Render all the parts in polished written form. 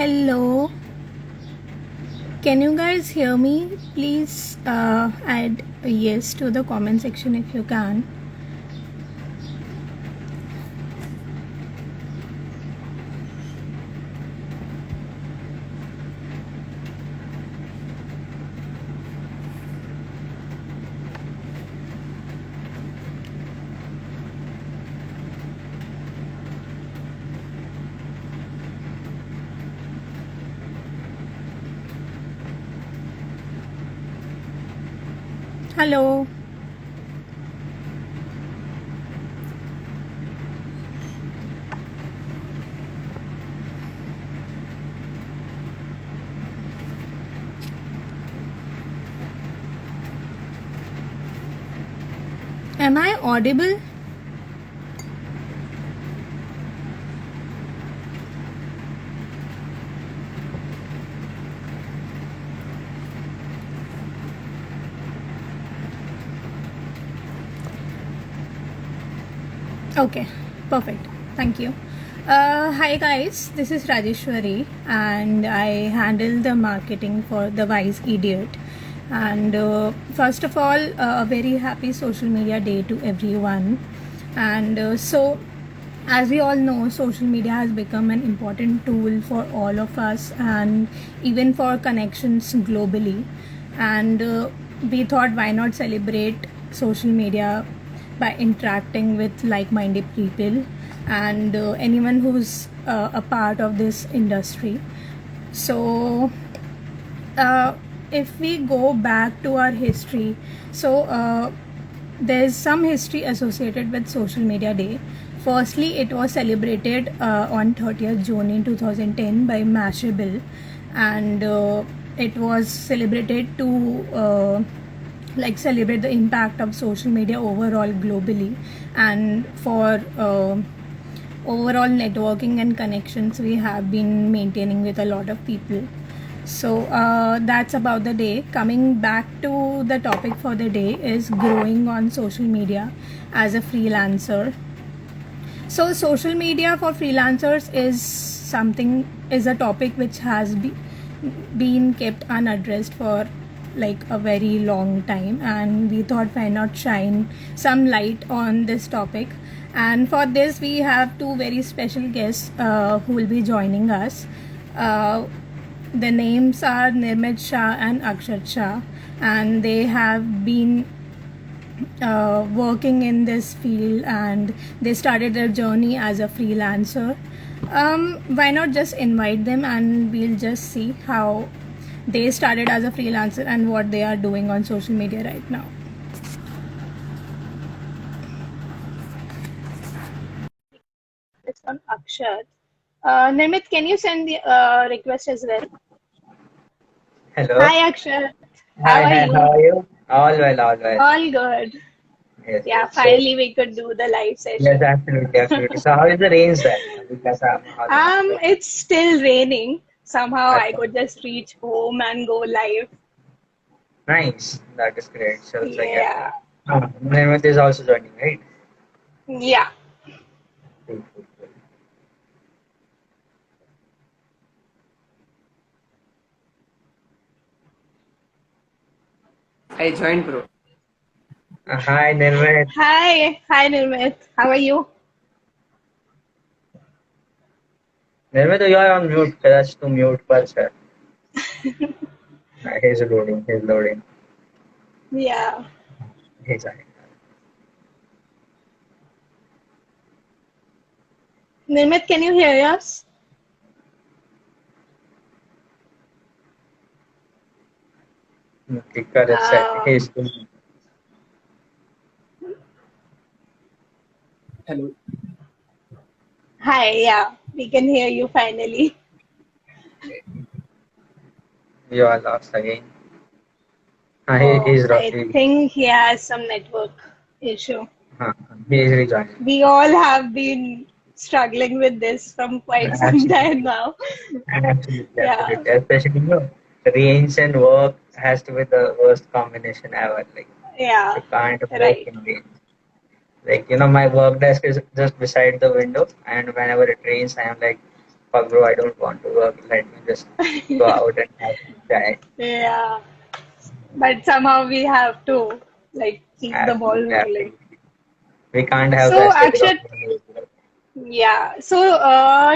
Hello, can you guys hear me? Please add a yes to the comment section if you can. Hello. Am I audible? Okay, perfect. Thank you. Hi guys, this is Rajeshwari and I handle the marketing for The Wise Idiot. And first of all, a very happy social media day to everyone. And as we all know, social media has become an important tool for all of us and even for connections globally. And we thought, why not celebrate social media by interacting with like-minded people and anyone who's a part of this industry. So if we go back to our history, there's some history associated with social media day. Firstly, it was celebrated on 30th June in 2010 by Mashable, and it was celebrated to celebrate the impact of social media overall globally, and for overall networking and connections we have been maintaining with a lot of people. So that's about the day. Coming back to the topic for the day is growing on social media as a freelancer. So social media for freelancers is a topic which has been kept unaddressed for like a very long time, and we thought why not shine some light on this topic. And for this we have two very special guests who will be joining us. The names are Nirmit Shah and Akshat Shah, and they have been working in this field and they started their journey as a freelancer. Why not just invite them and we'll just see how they started as a freelancer and what they are doing on social media right now. It's on Akshat. Nirmit, can you send the request as well? Hello. Hi Akshat. How Hi, are hi, you? how are you? All well, all well. All good. Yes, Yeah, yes. So, finally we could do the live yes, session. absolutely, absolutely. So, how is the range there? Because how the market? It's still raining. Somehow I Okay. could just reach home and go live. Nice. That is great. So, it's like, Yeah. Nirmit is also joining, right? Yeah. Cool, cool, cool. I joined, bro. Hi, Nirmit. Hi. Hi, Nirmit. How are you? Nirmit, you are on mute. Press to mute पर sir. He's loading. He's loading. Yeah. He's on. Nirmit, can you hear us? Okay, correct, sir. Uh, He's doing. Hello. Hi. Yeah. We can hear you finally. You are lost again. Oh, He's I roughly. think he has some network issue. He's rejoining. We all have been struggling with this from quite some time Absolutely. now. Absolutely, Yeah. absolutely. Especially, range and work has to be the worst combination ever. Like, Yeah. you can't work Right. in range. Like, my work desk is just beside the window, and whenever it rains, I am like fuck bro, I don't want to work. Let me just go out and have some chai. Yeah, but somehow we have to like keep the ball Absolutely, rolling. absolutely. We can't have the So aesthetic of Akshat, money. yeah. So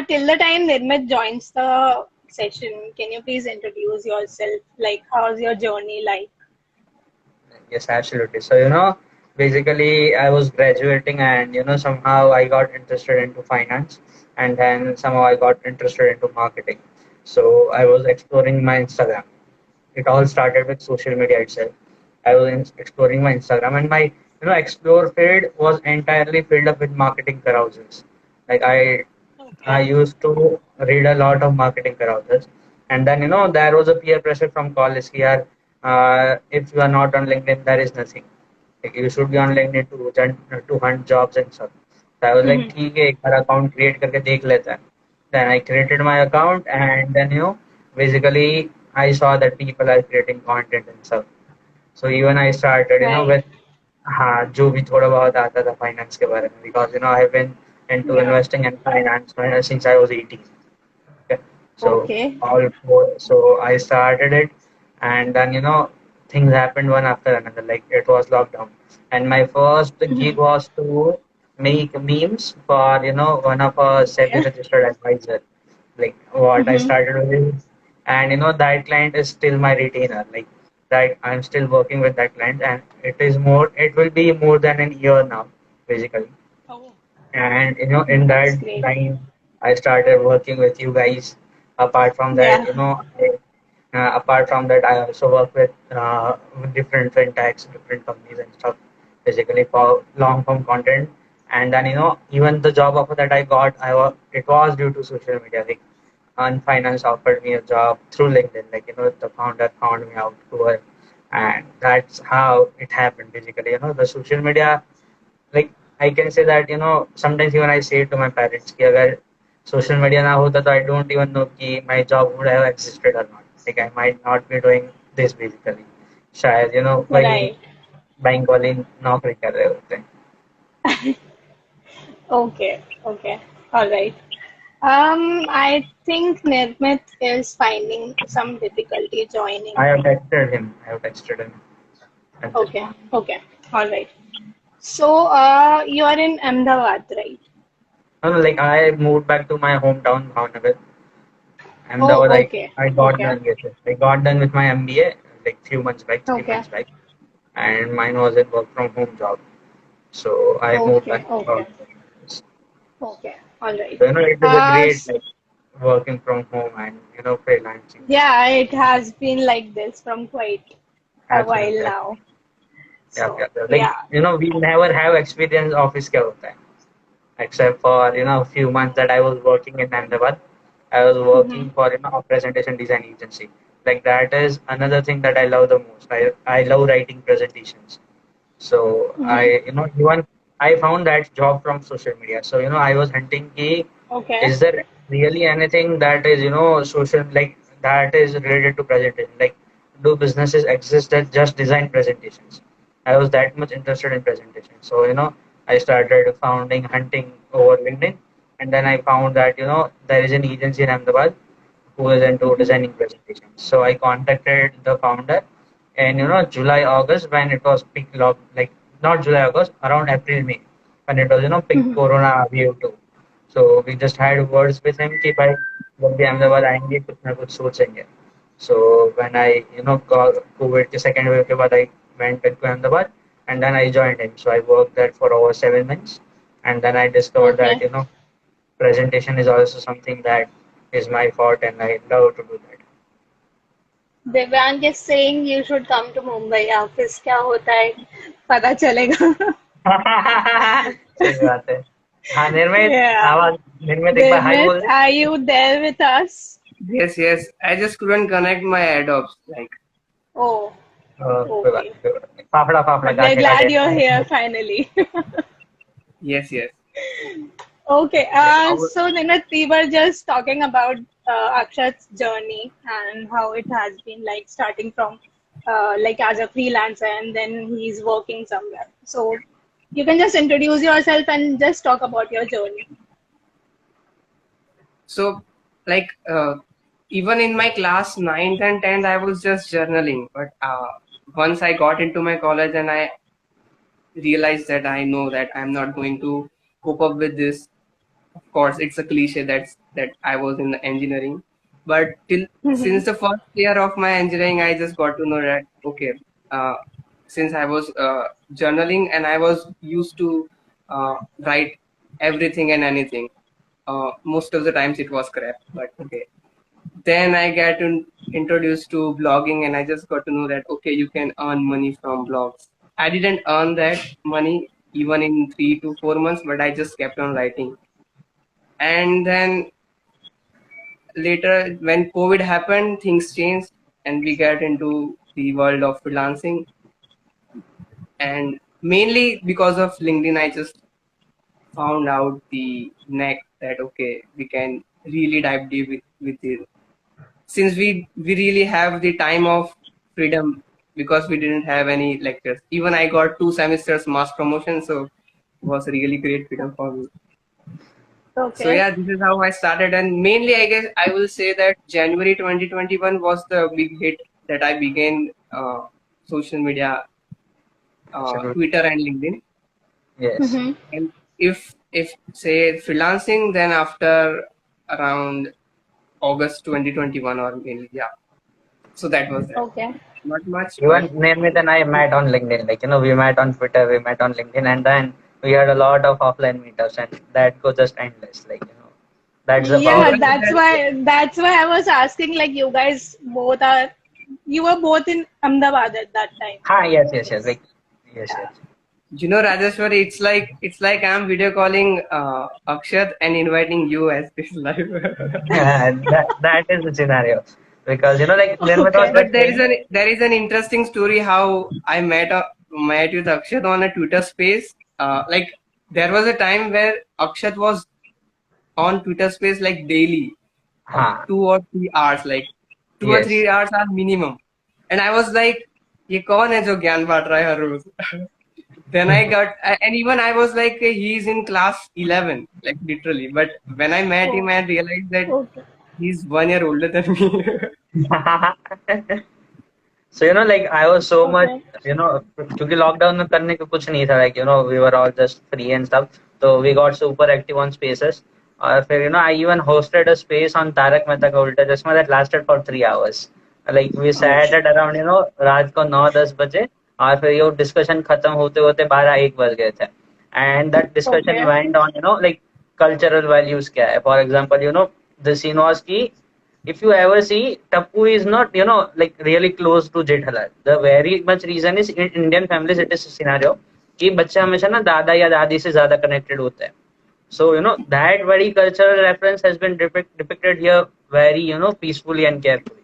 till the time Nirmit joins the session, can you please introduce yourself? Like, how's your journey like? Yes, absolutely. So, basically, I was graduating and, somehow I got interested into finance and then somehow I got interested into marketing. So, I was exploring my Instagram. It all started with social media itself. I was exploring my Instagram and my, explore feed was entirely filled up with marketing carousels. Like I Okay. used to read a lot of marketing carousels, and then there was a peer pressure from college here. If you are not on LinkedIn, there is nothing. Like you should be on LinkedIn to hunt jobs and stuff. So I was like, Mm-hmm. ठीक है एक बार account create करके देख लेता है. Then I created my account, and then basically I saw that people are creating content and stuff. So even I started, Right. with हाँ जो भी थोड़ा बहुत आता था finance के बारे में, because I've been into Yeah. investing in finance since I was 18. Okay. So Okay. all four. So I started it, and then things happened one after another. Like it was lockdown, and my first Mm-hmm. gig was to make memes for one of our Okay. semi-registered advisor. Like what I Mm-hmm. started with, and that client is still my retainer. Like that I'm still working with that client, and it is more. It will be more than an year now, basically. Oh, And in that's that great. time I started working with you guys. Apart from that, Yeah. apart from that, I also work with different fintechs, different companies and stuff, basically for long form content. And then even the job offer that I got, it was due to social media. Like Finance offered me a job through LinkedIn. Like the founder found me out to her, and that's how it happened. Basically, the social media, like I can say that sometimes even I say to my parents कि अगर social media ना होता तो I don't even know कि my job would have existed or not. Like I might not be doing this basically. शायद वही Right. Bank वाली नौकरी कर रहे होते हैं. Okay. Okay. All right. I think Nirmit is finding some difficulty joining. I have texted him. I have texted him at this Okay. point. Okay. All right. So, you are in Ahmedabad, right? No, no, like I moved back to my hometown, Bhavnagar. Oh, Ahmedabad, okay. I got Okay. done with it. I got done with my MBA like few months back, three Okay. months back, and mine was a work from home job. So I moved Okay. back to Okay. Bhavnagar. Okay. All right. So, it is a Uh, great s- like working from home and freelancing. yeah, it has been like this from quite a while Absolutely, now. absolutely. Yeah, So, yeah, yeah. Like yeah. we never have experience office क्या होता है, except for a few months that I was working in Ahmedabad. I was Mm-hmm. working for a presentation design agency. Like that is another thing that I love the most. I love writing presentations. So Mm-hmm. even I found that job from social media. So I was hunting key. Okay. Is there really anything that is social, like that is related to presentation? Like do businesses exist that just design presentations? I was that much interested in presentation. So I started founding hunting over LinkedIn, and then I found that there is an agency in Ahmedabad who is into Mm-hmm. designing presentations. So I contacted the founder, and July August when it was peak lock, like not July August, around April May when it was peak Mm-hmm. Corona wave 2. So we just had words with him कि भाई जब भी अहमदाबाद आएंगे कुछ ना कुछ सोचेंगे. So when I COVID के second wave के बाद I went to Ahmedabad, and then I joined him. So I worked there for over 7 months, and then I discovered that Okay. presentation is also something that is my forte, and I love to do that. Devang is saying you should come to Mumbai. Office क्या होता है पता चलेगा. सही बात है. हाँ निर्मित Yeah. आवाज. निर्मित एक बार हाय Nirmit, बोल दे. are you there with us? Yes, yes. I just couldn't connect my adobs. Like, Oh, कोई बात okay. नहीं, कोई बात नहीं. फाफड़ा फाफड़ा But we're गांठे glad गांठे. you're here finally. yes, yes. Okay, Like, our, so Ninat, we were just talking about Akshat's journey and how it has been like starting from like as a freelancer and then he's working somewhere. So you can just introduce yourself and just talk about your journey. so like even in my class 9th and 10th, I was just journaling. But once I got into my college and I realized that I know that I'm not going to cope up with this. Of course, it's a cliche that I was in the engineering, but till Mhm. since the first year of my engineering, I just got to know that okay, uh, since I was journaling and I was used to write everything and anything. Most of the times it was crap, but okay. Then I introduced to blogging, and I just got to know that okay, you can earn money from blogs. I didn't earn that money even in 3 to 4 months, but I just kept on writing. And then later, when COVID happened, things changed, and we got into the world of freelancing. And mainly because of LinkedIn, I just found out the neck that okay, we can really dive deep with it, since we really have the time of freedom because we didn't have any lectures. Even I got 2 semesters mass promotion, so it was really great freedom for me. So Okay. yeah, this is how I started, and mainly I guess I will say that January 2021 was the big hit that I began social media, Absolutely. Twitter and LinkedIn. Yes. Mm-hmm. And if say freelancing, then after around August 2021 or mainly yeah. So that was that. Okay. Not much, Even but Nirmit and I met on LinkedIn. Like, we met on Twitter, we met on LinkedIn, and then we had a lot of offline meetups, and that goes just endless. Like, that's the so Yeah, power. that's why I was asking, like, you guys both are, you were both in Ahmedabad at that time, Yes, I yes, yes. guess. Like, yes, Yeah. yes. Rajeshwari, it's like I'm video calling Akshat and inviting you as this live. That is the scenario. Because, like, Nirmit was Okay. like But saying, there is an interesting story how I met with Akshat on a Twitter space. Like there was a time where Akshat was on Twitter space like daily, of huh, 2 or 3 hours, like two or yes. three hours are minimum. And I was like, ये कौन है जो ज्ञान बांट रहा है हर रोज? Then I got, and even I was like, he's in class 11, like literally. But when I met him, Oh, I realized that okay. he's 1 year older than me. So, like, I was so much, Okay. क्योंकि lockdown में करने को कुछ नहीं था, like, we were all just free and stuff, so we got super active on spaces. और फिर, I even hosted a space on Tarak Mehta का उल्टा चश्मा that lasted for 3 hours. Like, we Oh, sat at around, रात को 9-10 बजे, और फिर ये डिस्कशन खत्म होते होते 12-1 बज गए थे. And that discussion okay. went on, like, cultural values क्या है. For example, the scene was कि if you ever see, Tappu is not, like really close to Jethalal. The very much reason is in Indian families it is a scenario कि बच्चा हमेशा ना दादा या दादी से ज्यादा connected होता है. So, that very cultural reference has been depicted here very, peacefully and carefully.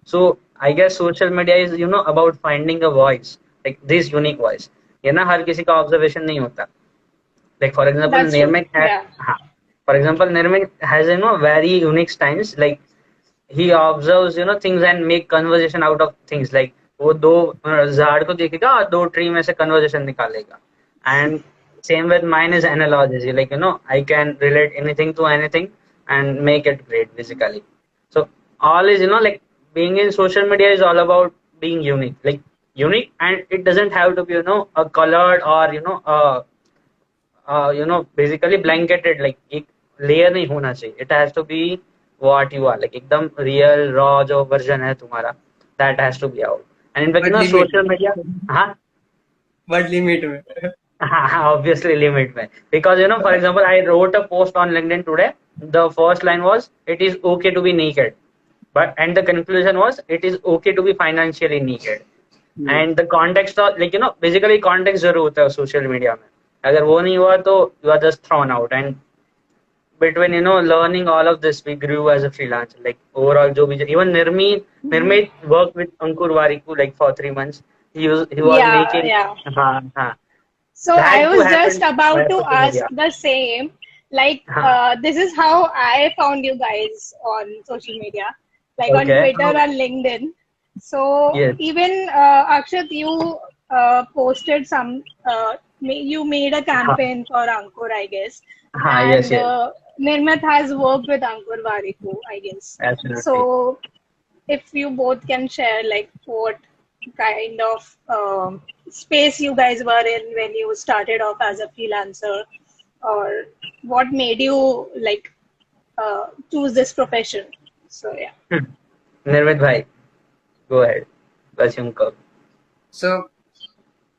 So, I guess social media is, about finding a voice, like this unique voice. ये ना हर किसी का observation नहीं होता. Like, for example, That's true. Nirmik has, Yeah. for example, Nirmik has, very unique styles. Like, he observes things and make conversation out of things, like वो दो झाड़ को देखेगा और दो ट्री में से conversation निकालेगा. And same with mine is analogy, like I can relate anything to anything and make it great physically. So all is like being in social media is all about being unique, like unique, and it doesn't have to be a colored or basically blanketed, like एक layer नहीं होना चाहिए. It has to be what you are, like एकदम real raw जो version है तुम्हारा, that has to be out. And in fact, But limit. social media, हाँ, But limit में. obviously limit में, because for example, I wrote a post on LinkedIn today. The first line was, it is okay to be naked, but and the conclusion was, it is okay to be financially naked. Hmm. And the context of, like basically context जरूर होता है social media में. अगर वो नहीं हुआ तो you are just thrown out. And between learning all of this, we grew as a freelancer, like overall जो भी, even Nirmit worked with Ankur Wariku like for 3 months. He was Yeah, making, yeah. हाँ, So I that too was just happened about via to social ask media. the same. Like, हाँ, this is how I found you guys on social media, like on okay. Twitter and LinkedIn. So Yes. even Akshat, you posted some, you made a हाँ, campaign for Ankur, I guess, हाँ, yes, and yes. Nirmat has worked with Ankur Warikoo, I guess. Absolutely. So if you both can share like what kind of space you guys were in when you started off as a freelancer, or what made you like choose this profession. So yeah. Nirmit bhai, go ahead. Assume curve. So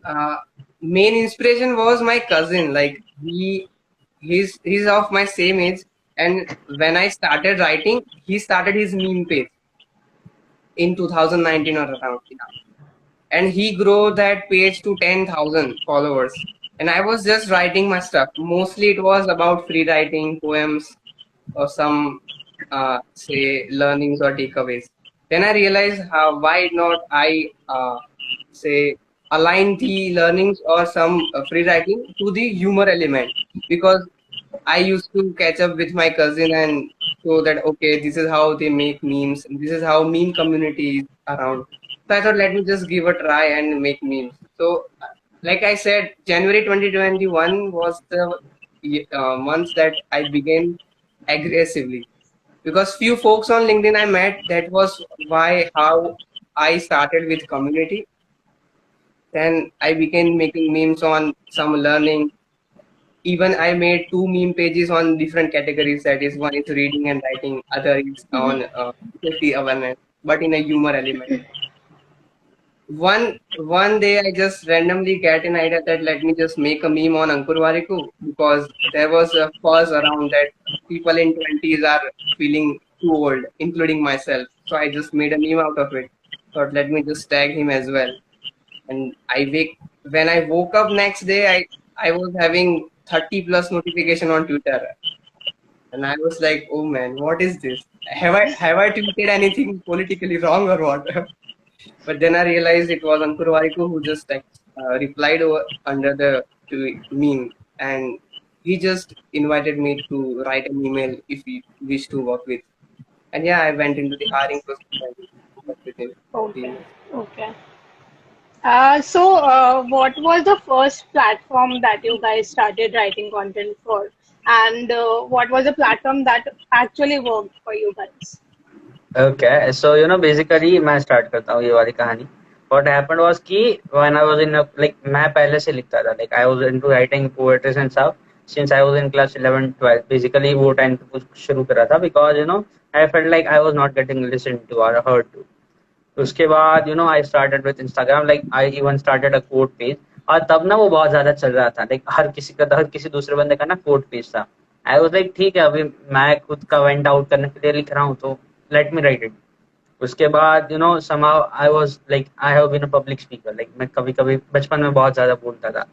uh, main inspiration was my cousin. Like he's of my same age, and when I started writing, he started his meme page in 2019 or around, yeah. And he grew that page to 10,000 followers. And I was just writing my stuff. Mostly it was about free writing, poems, or some say learnings or takeaways. Then I realized how why not I say align the learnings or some free writing to the humor element, because I used to catch up with my cousin and show that okay, this is how they make memes, and this is how meme community is around. So I thought let me just give a try and make memes. So like I said, January 2021 was the month that I began aggressively, because few folks on LinkedIn I met. That was why how I started with community. Then I began making memes on some learning. Even I made two meme pages on different categories. That is, one is reading and writing, other is on safety awareness, but in a humor element. One day I just randomly get an idea that let me just make a meme on Ankur Warikoo, because there was a buzz around that people in 20s are feeling too old, including myself. So I just made a meme out of it. Thought let me just tag him as well. And when I woke up next day, I was having 30 plus notification on Twitter, and I was like, oh man, what is this? Have I tweeted anything politically wrong or what? But then I realized it was Ankur Warikoo who just like, replied under the meme, and he just invited me to write an email if he wished to work with. And yeah, I went into the hiring process and worked with him for Okay. 3 months. Okay. What was the first platform that you guys started writing content for? And what was the platform that actually worked for you guys? Okay, so basically मैं start करता हूँ ये वाली कहानी. What happened was कि when I was in like मैं पहले से लिखता था, like I was into writing poetry and stuff since I was in class 11 12. Basically वो time पे कुछ शुरू करा था because I felt like I was not getting listened to or heard to. उसके बाद आई started with Instagram, like I even started a code page. और तब ना वो बहुत ज्यादा चल रहा था, लाइक हर किसी दूसरे बंदे का ना कोड पेज था. आई वाज लाइक ठीक है, अभी मैं खुद का वेंट आउट करने के लिए लिख रहा हूँ तो लेट मी राइट इट. उसके बाद somehow I was like I have been a public speaker, like मैं कभी कभी बचपन में बहुत ज्यादा बोलता था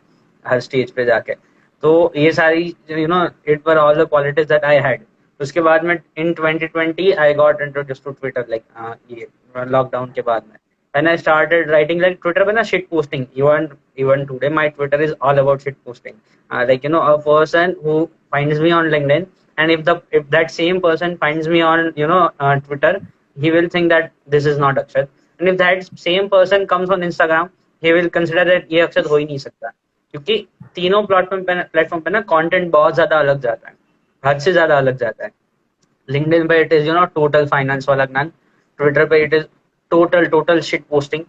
हर स्टेज पे जाके. तो ये सारी it were all the qualities that I had. उसके बाद में in 2020 I got introduce to Twitter, like ये लॉकडाउन के बाद में. when I started writing, like Twitter पे ना shit posting, even today my Twitter is all about shit posting. Like a person who finds me on LinkedIn, and if that same person finds me on Twitter, he will think that this is not Akshat. And if that same person comes on Instagram, he will consider that ये अक्षत हो ही नहीं सकता, क्योंकि तीनों platform पे ना content बहुत ज्यादा अलग जाता है, हद से ज्यादा अलग जाता है. लिंक्डइन पे इट इज टोटल फाइनेंस वाला ज्ञान. ट्विटर पे it is total shit posting,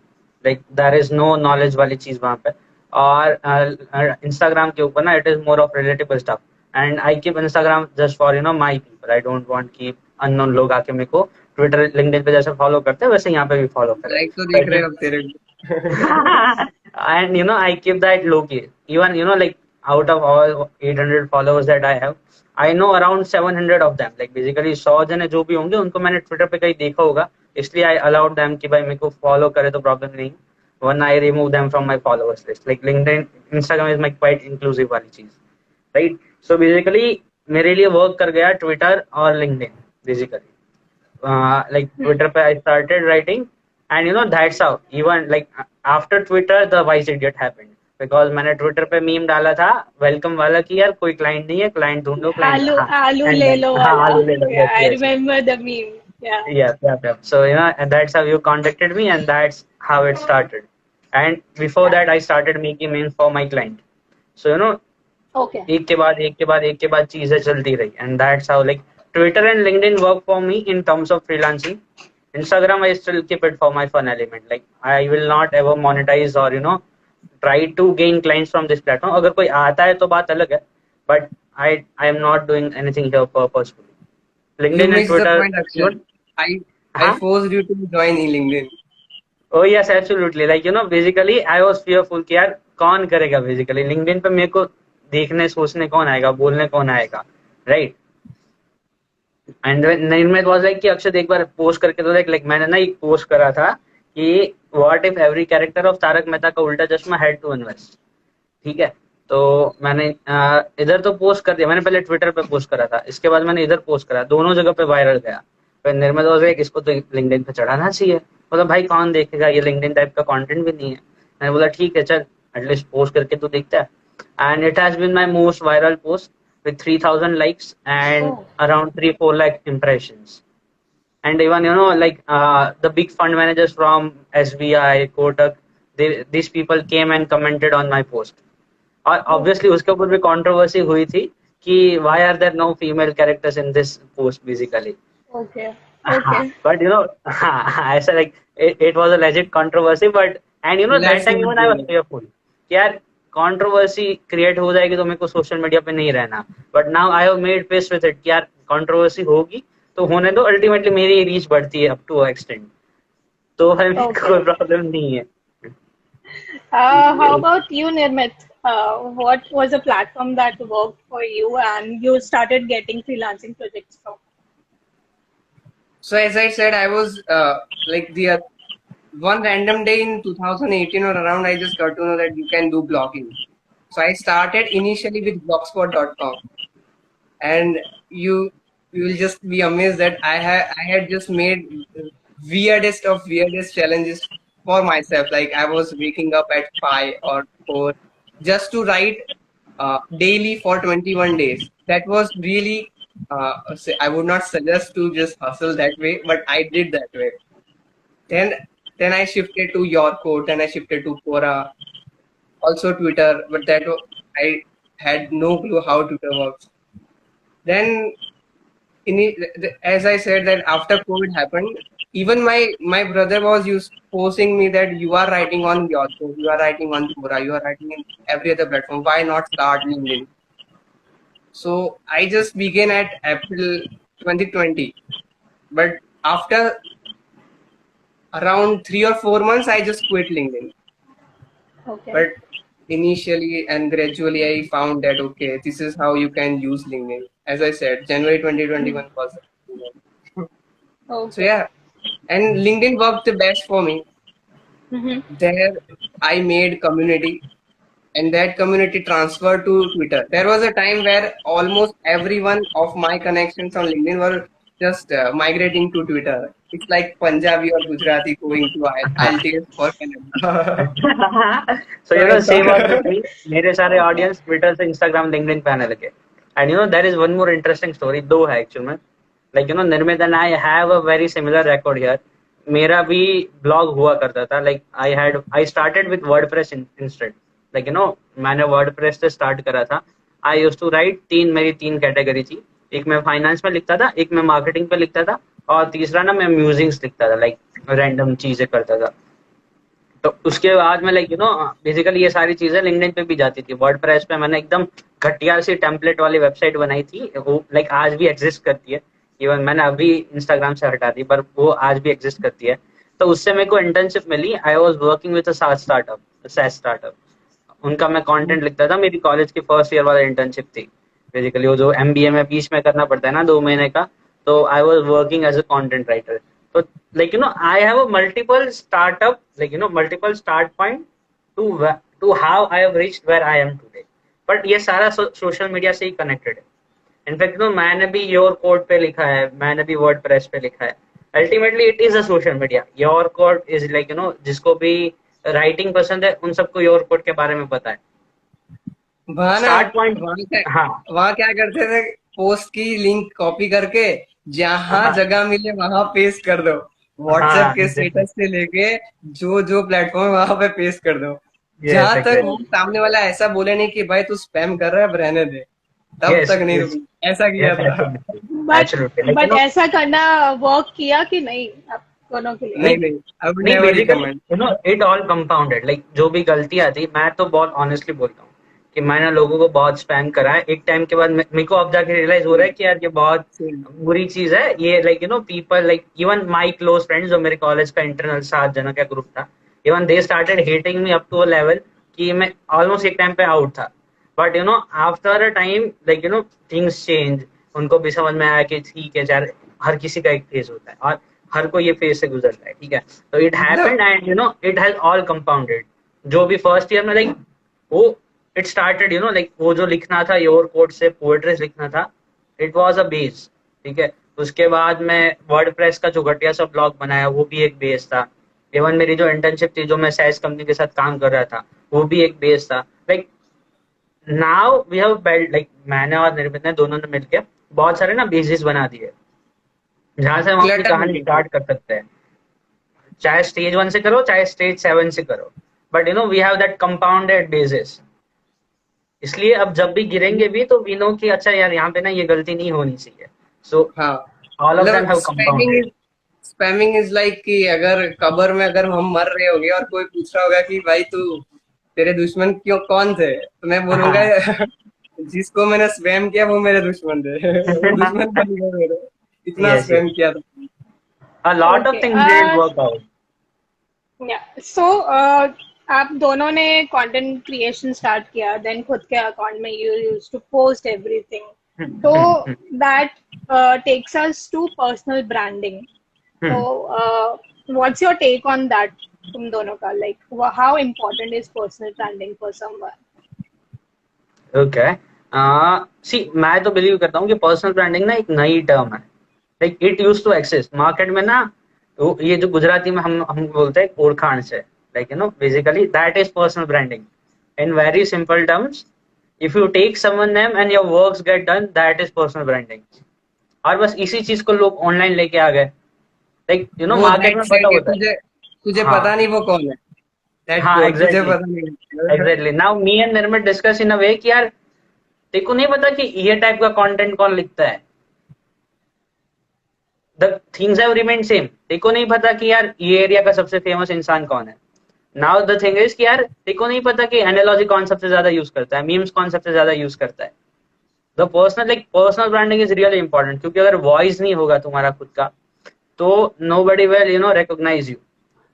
like there is no knowledge वाली चीज वहां पे. और इंस्टाग्राम के ऊपर ना it is more of relatable stuff. And I keep Instagram just for my people. I don't want keep unknown लोग आके मेरे को ट्विटर लिंक्डइन पे जैसे फॉलो करते हैं वैसे यहाँ पे भी फॉलो करें. लाइक तो देख रहे हो अब तेरे And I keep that low key. Even like out of all 800 followers that I have, I know around 700 of them. Like basically 100 जने जो भी होंगे उनको मैंने ट्विटर पे कहीं देखा होगा, इसलिए I allowed them कि भाई मेरे को फॉलो करे तो प्रॉब्लम नहीं. When I remove them from my followers list, like LinkedIn, Instagram is my quite inclusive वाली चीज, right? So basically मेरे लिए वर्क कर गया ट्विटर और लिंक्डइन basically. Like Twitter पे I started writing, and that's how even like after Twitter the wise idiot happened, because मैंने Twitter पे मीम डाला था वेलकम वाला कि यार कोई क्लाइंट नहीं है, क्लाइंट ढूंढ लो क्लाइंट. Alu, हाँ, alu and le then lo हाँ wala. आलू ले लो. Yeah, Yes, I yes, remember the meme. Yeah. yeah. So and that's how you contacted me, and that's how it started. And before Yeah. that I started making memes for my client. So Okay. एक के बाद चीजें चलती रही, and that's how like Twitter and LinkedIn work for me in terms of freelancing. Instagram, I still keep it for my fun element. Like I will not ever monetize or try to gain clients from this platform. अगर कोई आता है तो बात अलग है, but I am not doing anything here purposefully. You LinkedIn and missed the Twitter, point, Akshat. even. I Huh? forced you to join in LinkedIn. Oh yes, absolutely. Like basically I was fearful कि यार कौन करेगा basically LinkedIn पे मेरे को देखने सोचने कौन आएगा, बोलने कौन आएगा, right? एंड निर्मित वाज लाइक कि अक्षत एक बार पोस्ट करके तो लाइक मैंने ना एक पोस्ट करा था कि what if every character of Taarak Mehta Ka Ooltah चश्मा हैड टू इन्वेस्ट. ठीक है, तो मैंने इधर तो पोस्ट कर दिया, मैंने पहले ट्विटर पे पोस्ट करा था, इसके बाद मैंने इधर पोस्ट करा, दोनों जगह पे वायरल गया. फिर निर्मित वाज लाइक इसको तो लिंक्डइन पे चढ़ाना चाहिए. मतलब भाई कौन देखेगा, ये लिंक्डइन टाइप का कंटेंट भी नहीं है. मैंने बोला ठीक है चल एटलीस्ट पोस्ट करके तो देखता है. And it has been my most viral post with 3,000 likes and Oh. around 3-4 lakh impressions. And even like the big fund managers from SBI, Kotak, these people came and commented on my post. और Oh. obviously उसके ऊपर भी controversy हुई थी कि why are there no female characters in this post basically. Okay. Okay. But I said like it was a legit controversy, but and that Let's time not even I go was there. fearful कि यार controversy create हो जाएगी तो मेरे को social media पे नहीं रहना. But now I have made peace with it कि यार कंट्रोवर्सी होगी तो होने दो, अल्टीमेटली मेरी रीच बढ़ती है अप टू एक्सटेंड, तो है मेरे को Okay. कोई प्रॉब्लम नहीं है. How about you, Nirmit? What was a platform that worked for you and you started getting freelancing projects from? So as I said, I was like the one random day in 2018 or around, I just got to know that you can do blogging. So I started initially with blogspot.com, and you will just be amazed that I had just made weirdest challenges for myself. Like I was waking up at 5 or 4 just to write daily for 21 days. That was really I would not suggest to just hustle that way, but I did that way. Then then I shifted to your code, and I shifted to Quora, also Twitter, but I had no clue how Twitter works. Then as I said that after COVID happened, even my brother was forcing me that you are writing on your code, you are writing on Quora, you are writing in every other platform. Why not start LinkedIn? So I just began at April 2020, but after around 3 or 4 months, I just quit LinkedIn. Okay. But initially and gradually, I found that okay, this is how you can use LinkedIn. As I said, January 2021 was. So Okay. yeah, and LinkedIn worked the best for me. Mm-hmm. There, I made community, and that community transferred to Twitter. There was a time where almost everyone of my connections on LinkedIn were just migrating to Twitter. It's like Punjabi or Gujarati going to IELTS for Canada. So So I same was with thought, me. मेरे सारे audience Twitter से Instagram LinkedIn पे आने लगे. And there is one more interesting story, though है actual में. Like Nirmit and I have a very similar record here. मेरा भी ब्लॉग हुआ करता था. Like I started with WordPress instead. Like मैंने वर्डप्रेस से स्टार्ट करा था. आई यूज्ड टू राइट मेरी तीन कैटेगरी थी. एक मैं फाइनेंस में लिखता था, एक मैं मार्केटिंग पे लिखता था, और तीसरा ना मैं म्यूजिक्स लिखता था, लाइक रैंडम चीजें करता था. तो उसके बाद में लाइक बेसिकली ये सारी चीजें लिंक्डइन पे भी जाती थी. वर्डप्रेस पे मैंने एकदम घटिया सी टेम्पलेट वाली वेबसाइट बनाई थी, वो लाइक आज भी एग्जिस्ट करती है. इवन मैंने अभी इंस्टाग्राम से हटा दी, पर वो आज भी एग्जिस्ट करती है. तो उससे मेरे को इंटर्नशिप मिली. I was working with SaaS startup. उनका मैं कंटेंट लिखता था. मेरी कॉलेज की फर्स्ट ईयर वाला इंटर्नशिप थी बेसिकली, वो जो एमबीए में बीच में करना पड़ता है ना 2 महीने का. तो I was working as a content writer. So I have a multiple startup, multiple start point to how I have reached where I am today. But ये सारा सोशल मीडिया से ही कनेक्टेड है. इनफैक्ट मैंने भी योर कोड पे लिखा है, मैंने भी वर्डप्रेस पे लिखा है. Ultimately it is a social media. Your code is like जिसको भी राइटिंग पसंद है उन सबको योर कोड के बारे में पता है. वहाँ ना स्टार्ट पॉइंट. वहाँ क्या हाँ वहाँ क्या करते थे, पोस्ट की लिंक कॉपी करके जहाँ हाँ जगह मिले वहां पेस्ट कर दो. व्हाट्सएप हाँ के एग्जैक्टली. स्टेटस से लेके जो जो प्लेटफॉर्म वहां पे पेस्ट कर दो. Yes, जहां तक वो exactly. सामने वाला ऐसा बोले नहीं कि भाई तू स्पैम कर रहा है, अब रहने दे, तब Yes, तक नहीं yes, रुकना, ऐसा yes, किया था। absolutely, but absolutely. Like, but ऐसा करना वर्क किया कि नहीं आप दोनों के लिए? नहीं नहीं नहीं, आई वुड नहीं never basically recommend. It all compounded, like जो भी गलती आती, मैं तो बहुत ऑनेस्टली बोलता हूँ कि मैंने लोगों को बहुत स्पैम करा है। एक टाइम के बाद मेरे को अब जाके रियलाइज हो रहा है कि यार ये बहुत सेम। बुरी चीज है ये। Like people like even my close friends, जो मेरे कॉलेज का इंटरनल 7 जनों का ग्रुप था, even they started hating me up to a level कि मैं ऑलमोस्ट एक टाइम पे आउट था। But after a time, like things change. उनको भी समझ में आया कि ठीक है यार, हर किसी का एक फेज होता है और हर कोई ये फेज से गुजरता है, ठीक है। तो इट मतलब happened and it has all compounded. जो भी फर्स्ट ईयर में लाइक वो इट स्टार्टेड लाइक वो जो लिखना था योर कोड से पोएट्रीज लिखना था, इट वाज अ बेस, ठीक है। उसके बाद मैं वर्डप्रेस का जो घटिया सा ब्लॉग बनाया वो भी एक बेस था। इवन मेरी जो इंटर्नशिप थी, जो मैं सैस कंपनी के साथ काम कर रहा था, वो भी एक बेस था। Like now we have build, like मैंने और निर्मित ने दोनों ने मिलकर बहुत सारे ना बेसिस बना दिए, जहां से हम अपनी क्लटर कहानी नहीं है। स्टार्ट कर सकते हैं। चाहे स्टेज 1 से करो, चाहे स्टेज 7 से करो, but we have that compounded basis. इसलिए अब जब भी गिरेंगे भी तो वी नो कि अच्छा यार, यहाँ पे ना ये गलती नहीं होनी चाहिए। सो हाँ, ऑल ऑफ देम मतलब have compounded. Spamming is like कि अगर कब्र में अगर हम मर रहे होंगे और कोई पूछ रहा होगा कि भाई तू, तेरे दुश्मन क्यों कौन थे, तो मैं बोलूंगा हाँ। जिसको मैंने स्पैम किया वो मेरे दुश्मन थे। वो दुश्मन बन गए मेरे, इतना यस, स्पैम यस। किया था। A lot of okay. Things didn't work out. Yeah so आप दोनों ने कंटेंट क्रिएशन स्टार्ट किया, देन खुद के अकाउंट में you use to post everything, तो that takes us to personal branding. तो what's your take on that, तुम दोनों का, like how important is personal branding for someone? Okay. See, मैं तो बिलीव करता हूँ कि पर्सनल ब्रांडिंग ना एक नई टर्म है। Like it use to exist market में ना। तो ये जो गुजराती में हम बोलते हैं ओरखाण से, like basically that is personal branding in very simple terms. If you take someone name and your works get done, that is personal branding. और बस इसी चीज को लोग ऑनलाइन लेके आ गए। लाइक वो मार्केट दैट में से पता कि होता है। तुझे तुझे हाँ, पता नहीं वो कौन है, दैट हाँ, कोट तुझे एग्जैक्टली, पता नहीं। एग्जैक्टली। नाउ मी एंड निर्मित डिस्कस इन अ वे कि यार तेको नहीं पता कि ये टाइप का कंटेंट कौन लिखता है। The things have remain same. तेको नहीं पता कि यार ये एरिया का सबसे फेमस इंसान कौन है। नाउ द थिंग इज कि यार तेको नहीं पता कि एनालॉजी कौन सबसे ज्यादा यूज करता है, मीम्स कौन सबसे ज्यादा यूज करता है। The personal, like personal branding is really important, क्योंकि अगर वॉइस नहीं होगा तुम्हारा खुद का, तो nobody will recognise you.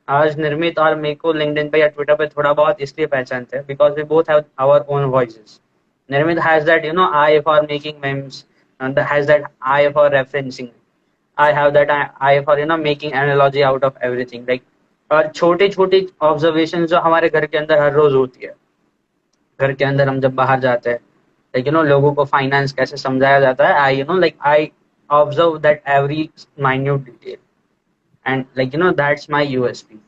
आज निर्मित और मेरे को लिंक्डइन पे या ट्विटर पे थोड़ा बहुत इसलिए पहचानते हैं because we both have our own voices. Nirmit has that eye for making memes, and has that eye for referencing. I have that eye for making analogy out of everything, like और छोटी छोटी observation जो हमारे घर के अंदर हर रोज होती है। घर के अंदर हम जब बाहर जाते हैं, लाइक लोगों को फाइनेंस कैसे समझाया जाता है, I like I observe that every minute detail, and like that's my USP.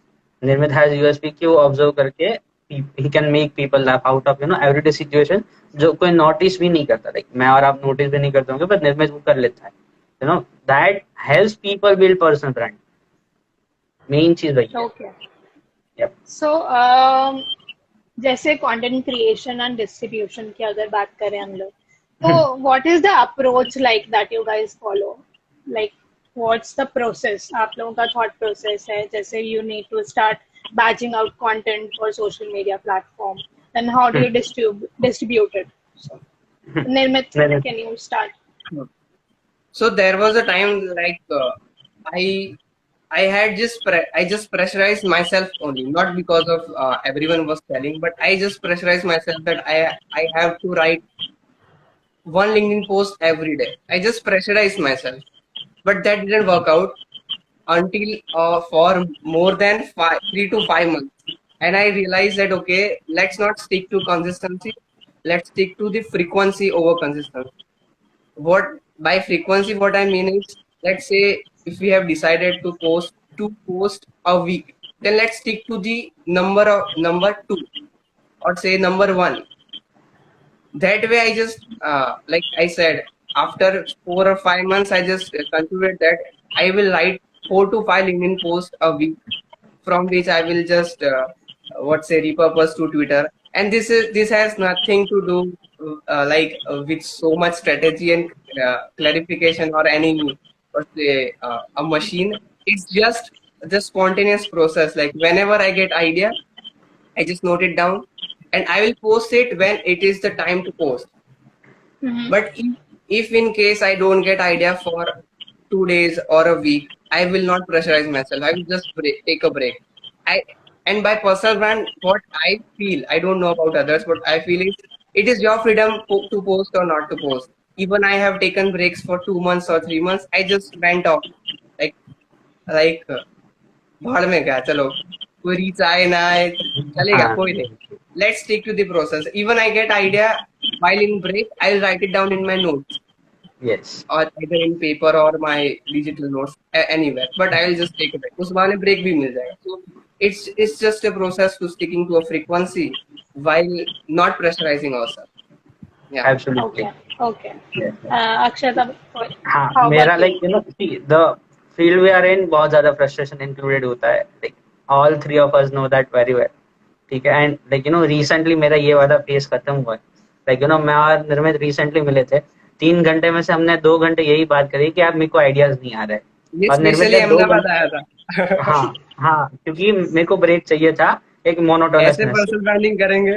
निर्मित हैज यूएसपी की वो ऑब्जर्व करके he can make people laugh out of everyday situation, जो कोई नोटिस भी नहीं करता। लाइक मैं और आप नोटिस भी नहीं करते होंगे, पर निर्मित वो कर लेता है। That helps people build personal brand. Main चीज वही है। ओके। Yep. सो जैसे कंटेंट क्रिएशन एंड डिस्ट्रीब्यूशन की अगर बात करें हम लोग, तो what is the approach like that you guys follow? Like what's the process, आप लोगों का थॉट प्रोसेस है? जैसे you need to start batching out content for social media platform, then how do you distribute it? So Nirmit, निर्मित। can you start? So there was a time like I I had I just pressurized myself only, not because of everyone was telling, but I just pressurized myself that I have to write one LinkedIn post every day. I just pressurized myself, but that didn't work out until for more than 3 to 5 months, and I realized that okay, let's not stick to consistency, let's stick to the frequency over consistency. What by frequency, what I mean is, let's say if we have decided to post a week, then let's stick to the number two, or say number one. That way I just like I said, after 4 or 5 months I just concluded that I will write 4 to 5 LinkedIn posts a week, from which I will just what say repurposed to Twitter. And this has nothing to do with so much strategy and clarification or any what say a machine. It's just the spontaneous process. Like whenever I get idea, I just note it down, and I will post it when it is the time to post. Mm-hmm. But if in case I don't get idea for 2 days or a week, I will not pressurize myself. I will just take a break. I and by personal brand, what I feel, I don't know about others, but I feel is it is your freedom to post or not to post. Even I have taken breaks for 2 months or 3 months. I just went off like like भाड़ में गया चलो कोई reach आए ना आए चलेगा हाँ कोई नहीं let's stick to the process. Even I get idea while in break, I'll write it down in my notes yes or either in paper or my digital notes anywhere. But I will just take a break. उस बहाने break भी मिल जाएगा. So it's just a process to sticking to a frequency while not pressurizing ourselves. Yeah. absolutely Okay. Okay. yes. Akshata, हाँ how मेरा about you? Like the field we are in बहुत ज्यादा frustration included होता है like all three of us know that very well ठीक है and like recently मेरा ये वाला फेज खत्म हुआ है लाइक मैं और निर्मित रिसेंटली मिले थे 3 घंटे में से हमने 2 घंटे यही बात करी कि आप मेरे को आइडियाज नहीं आ रहे ये और निर्मित स्पेशली ने दो अहमदाबाद घंटे आया था. हाँ हाँ क्योंकि मेरे को ब्रेक चाहिए था एक ऐसे मोनोटोनसनेस से पर्सनल ब्रांडिंग करेंगे.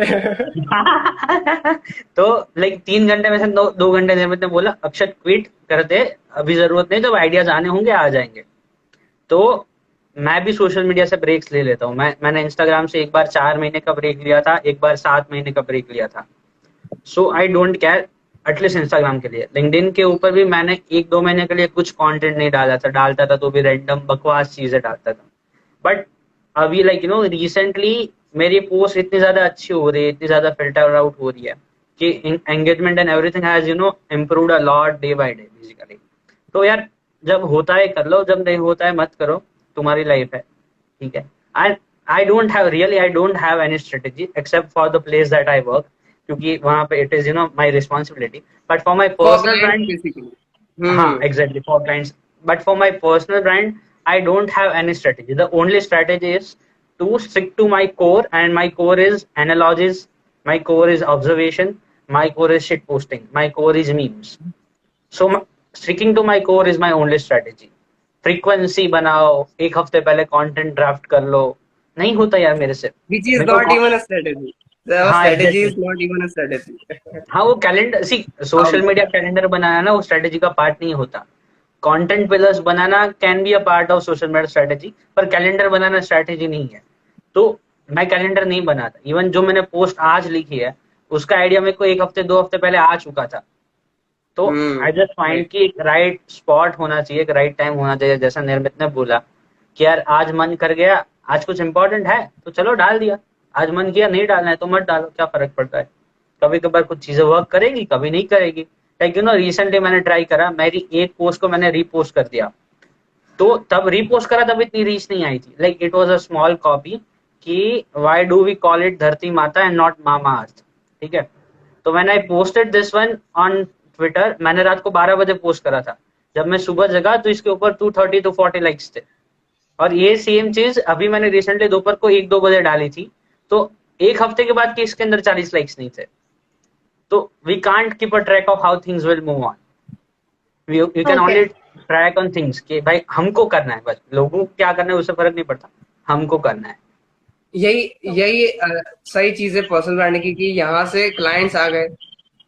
तो लाइक 3 घंटे में से 2 घंटे निर्मित ने बोला अक्षत क्विट कर दे अभी जरूरत नहीं जब आइडियाज आने होंगे आ जाएंगे तो मैं भी सोशल मीडिया से ब्रेक्स ले लेता हूँ मैंने इंस्टाग्राम से एक बार 4 महीने का ब्रेक लिया था एक बार 7 महीने का ब्रेक लिया था so I don't care at least Instagram के लिए लिंक्डइन के ऊपर भी मैंने 1-2 महीने के लिए कुछ कंटेंट नहीं डालता था तो भी रैंडम बकवास चीजें डालता था बट अभी लाइक रिसेंटली मेरी पोस्ट इतनी ज्यादा अच्छी हो रही है इतनी ज्यादा फिल्टर आउट हो रही है कि engagement and everything has improved a lot day by day basically तो यार जब होता है कर लो जब नहीं होता है मत करो तुम्हारी लाइफ है ठीक है I I don't have any strategy except for the place that I work क्योंकि वहां पे it is my responsibility but for my For personal clients brand basically. हाँ, Hmm. exactly for clients. But for my personal brand, I don't have any strategy. The only strategy is to stick to my core, and my core is analogies, my core is observation, my core is shit posting, my core is memes. So sticking to my core is my only strategy. Frequency बनाओ एक हफ्ते पहले content draft कर लो नहीं होता यार मेरे से Which is मेरे not को even a strategy. The हाँ strategy exactly is not even a strategy. हाँ वो calendar see How social we media start. Calendar बनाना ना वो स्ट्रेटेजी का पार्ट नहीं होता कंटेंट पिलर्स बनाना can be a part of social media strategy पर कैलेंडर बनाना स्ट्रेटेजी नहीं है तो मैं कैलेंडर नहीं बनाता इवन जो मैंने पोस्ट आज लिखी है उसका आइडिया मेरे को 1 हफ्ते 2 हफ्ते पहले आ चुका था तो Hmm. I just find Right. कि एक राइट स्पॉट होना चाहिए एक राइट टाइम होना चाहिए जैसा निर्मित ने बोला कि यार आज मन कर गया आज कुछ इंपॉर्टेंट है तो चलो डाल दिया आज मन किया नहीं डालना है तो मत डालो क्या फर्क पड़ता है कभी कभार कुछ चीजें वर्क करेगी कभी नहीं करेगी लाइक रिसेंटली मैंने ट्राई करा मेरी एक पोस्ट को मैंने रीपोस्ट कर दिया तो तब रीपोस्ट करा तब इतनी रीच नहीं आई थी like it was a small copy कि why do we call it Dharti Mata and not मामा अर्थ ठीक है तो मैंने posted this one on Twitter मैंने रात को 12 बजे पोस्ट करा था जब मैं सुबह जगा तो इसके ऊपर 230 to 40 लाइक्स थे और ये सेम चीज अभी मैंने रिसेंटली दोपहर को 1-2 बजे डाली थी तो एक हफ्ते के बाद कि इसके अंदर 40 लाइक्स नहीं थे तो we can't keep a track of how things will move on you can only Okay. Track on things कि भाई हमको करना है बस लोगों को क्या करना है उससे फर्क नहीं पड़ता हमको करना है यही यही सही चीज है पर्सनल ब्रांडिंग की कि यहाँ से क्लाइंट्स आ गए,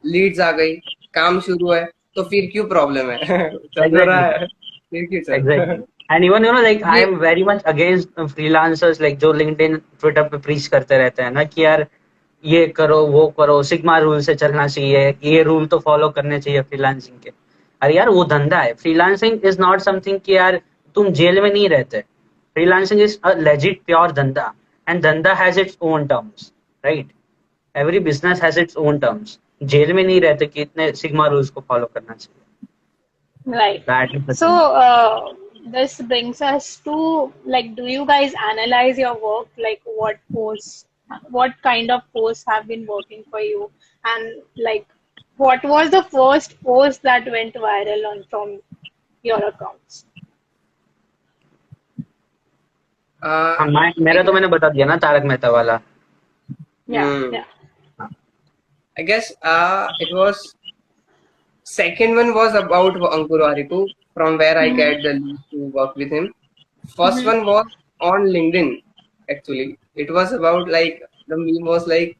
लीड्स आ गई, काम शुरू है, तो फिर क्यों प्रॉब्लम है? चल तो रहा एग्जैक्टली है, फिर क्यों एग्जैक्टली चल? एंड इवन लाइक आई ये am very much against freelancers like जो लिंक्डइन ट्विटर पे प्रीच करते रहते हैं ना कि यार ये करो वो करो सिग्मा रूल से चलना चाहिए ये रूल तो फॉलो करने चाहिए फ्रीलांसिंग के अरे यार वो धंधा है फ्रीलांसिंग इज नॉट समथिंग कि यार तुम जेल में नहीं रहते freelancing is a legit pure धंधा एंड धंधा has its own terms right every business has its own terms जेल में नहीं रहते कि इतने सिग्मा रूल्स को फॉलो करना चाहिए Right. That is the So, thing this brings us to like, do you guys analyze your work? Like, what posts, what kind of posts have been working for you? And like, what was the first post that went viral on from your accounts? Uh, हाँ I मेरा तो guess, मैंने बता दिया ना, तारक मेहता वाला। Yeah, hmm, yeah. हाँ, I guess it was second one was about Ankur Waripu, from where I Mm-hmm. get the lead to work with him. First Mm-hmm. one was on LinkedIn. Actually, it was about like the meme was like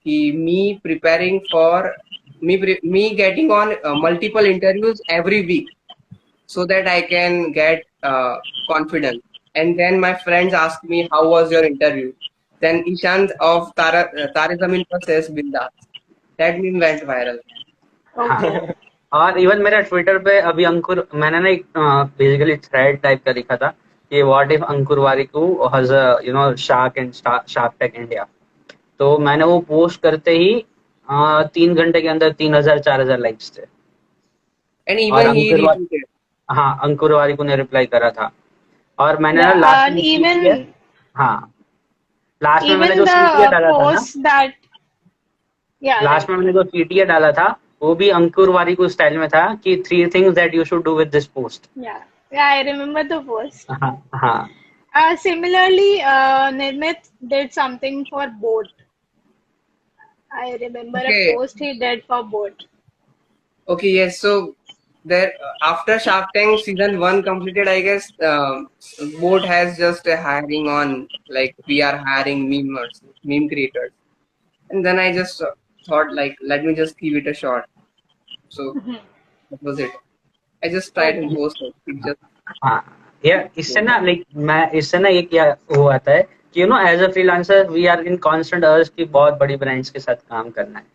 me preparing for me getting on multiple interviews every week so that I can get confidence. And then my friends asked me, "How was your interview?" Then Ishant of Tare Zameen Par says, "Bindas." That meme went viral. हाँ। Okay. और even मेरा Twitter पे अभी अंकुर, मैंने ना एक basically thread type का लिखा था कि what if Ankur Warikoo has shark and shark tank India. तो मैंने वो पोस्ट करते ही 3 घंटे के अंदर 3,000 4,000 लाइक्स थे। And और even he retweeted. हाँ, अंकुर वारिकू ने रिप्लाई करा था। और मैंने ना Yeah, लास्ट and में की है। हाँ, लास्ट में मैंने even जो सीटीए the डाला था ना, post that, yeah, last right. में मैंने जो सीटीए डाला था, वो भी अंकुर वारिकू स्टाइल में था कि 3 things that you should do with this post. Yeah, yeah, I remember the post. हाँ हाँ। Similarly, Nirmit did something for boat. I remember a Okay, post he did for boat. okay, yes. So there, after Shark Tank season one completed, I guess Boat has just a hiring on like we are hiring memers, meme creators, and then I just thought like let me just give it a shot. So that was it. I just tried and Okay. posted. It just हाँ, या इससे came ना out. Like मैं इससे ना ये क्या वो आता है कि as a freelancer we are in constant urge की बहुत बड़ी ब्रांड्स के साथ काम करना है।